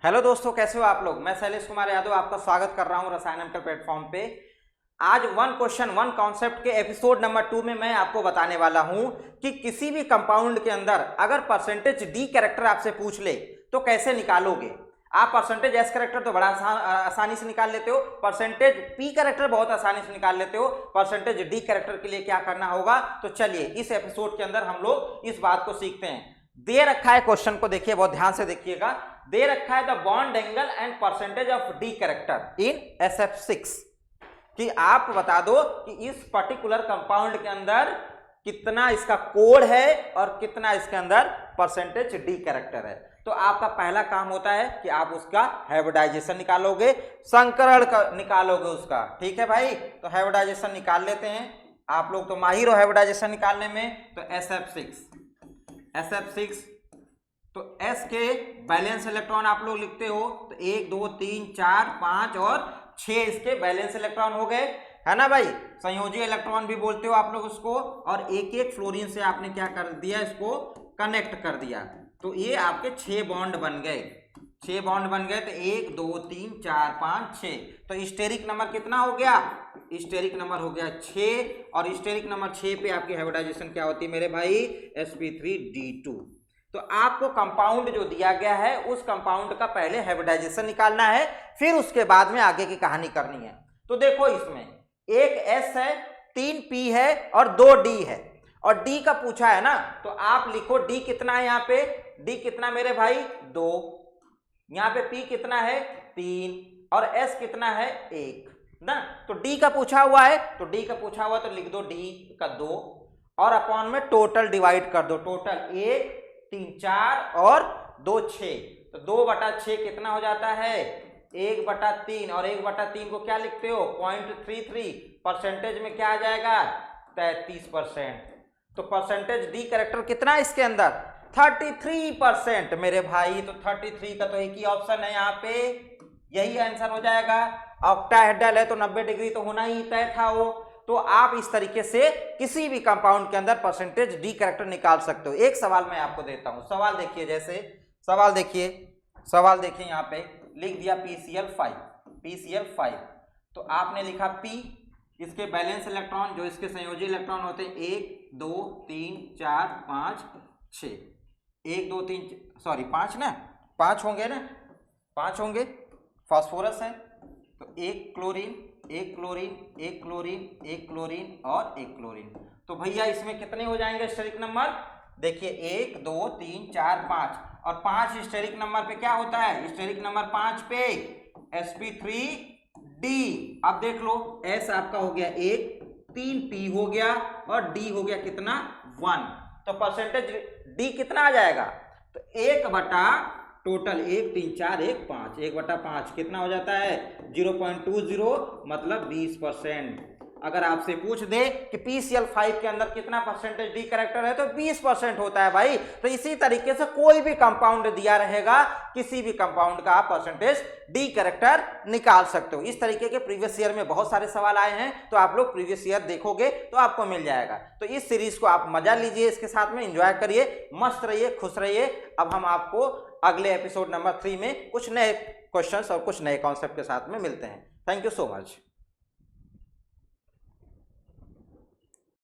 Hello दोस्तों, कैसे हो आप लोग। मैं शैलेश कुमार यादव आपका स्वागत कर रहा हूं रसायन के प्लेटफॉर्म पे। आज वन क्वेश्चन वन कॉन्सेप्ट के एपिसोड नंबर 2 में मैं आपको बताने वाला हूं कि किसी भी कंपाउंड के अंदर अगर परसेंटेज डी कैरेक्टर आपसे पूछ ले तो कैसे निकालोगे। आप परसेंटेज एस कैरेक्टर तो बड़ा आसानी से निकाल लेते हो, परसेंटेज पी कैरेक्टर बहुत आसानी से निकाल लेते हो, परसेंटेज डी कैरेक्टर के लिए क्या करना होगा। तो चलिए इस एपिसोड के अंदर हम लोग इस बात को सीखते हैं। दे रखा है क्वेश्चन को, देखिए बहुत ध्यान से देखिएगा। दे रखा है the bond angle and percentage of D character in SF6 कि आप बता दो कि इस पर्टिकुलर कंपाउंड के अंदर कितना इसका कोड है और कितना इसके अंदर परसेंटेज डी कैरेक्टर है। तो आपका पहला काम होता है कि आप उसका हाइब्रिडाइजेशन निकालोगे, संकरण निकालोगे उसका। ठीक है भाई, तो हाइब्रिडाइजेशन निकाल लेते हैं। आप लोग तो माहिर हो हाइब्रिडाइजेशन निकालने में। तो SF6 तो S के बैलेंस इलेक्ट्रॉन आप लोग लिखते हो तो 1 2 3 4 5 और 6 इसके बैलेंस इलेक्ट्रॉन हो गए, है ना भाई। संयोजी इलेक्ट्रॉन भी बोलते हो आप लोग उसको। और एक एक फ्लोरीन से आपने क्या कर दिया, इसको कनेक्ट कर दिया। तो ये आपके 6 बॉन्ड बन गए। 6 बॉन्ड बन गए तो 1 2 3 4 5 6। तो स्टेरिक नंबर कितना हो गया, स्टेरिक नंबर हो गया 6। और स्टेरिक नंबर 6 पे आपकी हाइब्रिडाइजेशन क्या होती है मेरे भाई, sp3d2। तो आपको कंपाउंड जो दिया गया है उस कंपाउंड का पहले हाइब्रिडाइजेशन निकालना है, फिर उसके बाद में आगे की कहानी करनी है। तो देखो इसमें एक S है, 3 P है और 2 D है। और D का पूछा है ना, तो आप लिखो D कितना है यहाँ पे, D कितना मेरे भाई 2, यहाँ पे P कितना है 3 और S कितना है 1 ना। तो D का पूछा हुआ है, तो D का पूछा हुआ तो लिख दो D का 2 और अपॉन में टोटल डिवाइड कर दो। टोटल 1 3 4 और 2 6। तो 2/6 कितना हो जाता है 1/3 और 1/3 को क्या लिखते हो 0.33। परसेंटेज में क्या आ जाएगा 33%। तो परसेंटेज डी कैरेक्टर कितना है इसके अंदर 33% मेरे भाई। तो 33 का तो एक ही ऑप्शन है यहाँ पे, यही आंसर हो जाएगा। ऑक्टाहेड्रल है तो 90 डिग्री तो होना ही तय था वो। तो आप इस तरीके से किसी भी कंपाउंड के अंदर परसेंटेज डी कैरेक्टर निकाल सकते हो। एक सवाल मैं आपको देता हूं, सवाल देखिए। जैसे सवाल देखिए यहाँ पे लिख दिया PCl5। तो आपने लिखा P, इसके बैलेंस इलेक्ट्रॉन जो इसके संयोजी इलेक्ट्रॉन होते हैं 1 2 3 4 5 6। 1 2 3 सॉरी 5 ना, 5 होंगे ना, 5 होंगे। फास्फोरस है तो एक क्लोरीन और एक क्लोरीन। तो भैया इसमें कितने हो जाएंगे स्टेरिक नंबर, देखिए 1 2 3 4 5 और 5 स्टेरिक नंबर पे क्या होता है, स्टेरिक नंबर 5 पे sp3d। अब देख लो S आपका हो गया 1, 3 P हो गया और D हो गया कितना 1। तो परसेंटेज D कितना आ जाएगा, तो 1 बटा टोटल 1 3 4 1 5, 1/5 कितना हो जाता है 0.20 मतलब 20%। अगर आपसे पूछ दे कि PCl5 के अंदर कितना परसेंटेज डी कैरेक्टर है तो 20% होता है भाई। तो इसी तरीके से कोई भी कंपाउंड दिया रहेगा, किसी भी कंपाउंड का आप परसेंटेज डी कैरेक्टर निकाल सकते हो। इस तरीके के प्रीवियस ईयर में बहुत सारे सवाल आए हैं, तो आप लोग प्रीवियस ईयर देखोगे तो आपको मिल जाएगा। तो इस सीरीज को आप मजा लीजिए, इसके साथ में एंजॉय करिए, मस्त रहिए, खुश रहिए। अब हम आपको अगले एपिसोड नंबर 3 में कुछ नए क्वेश्चंस और कुछ नए कॉन्सेप्ट के साथ में मिलते हैं। Thank you so much.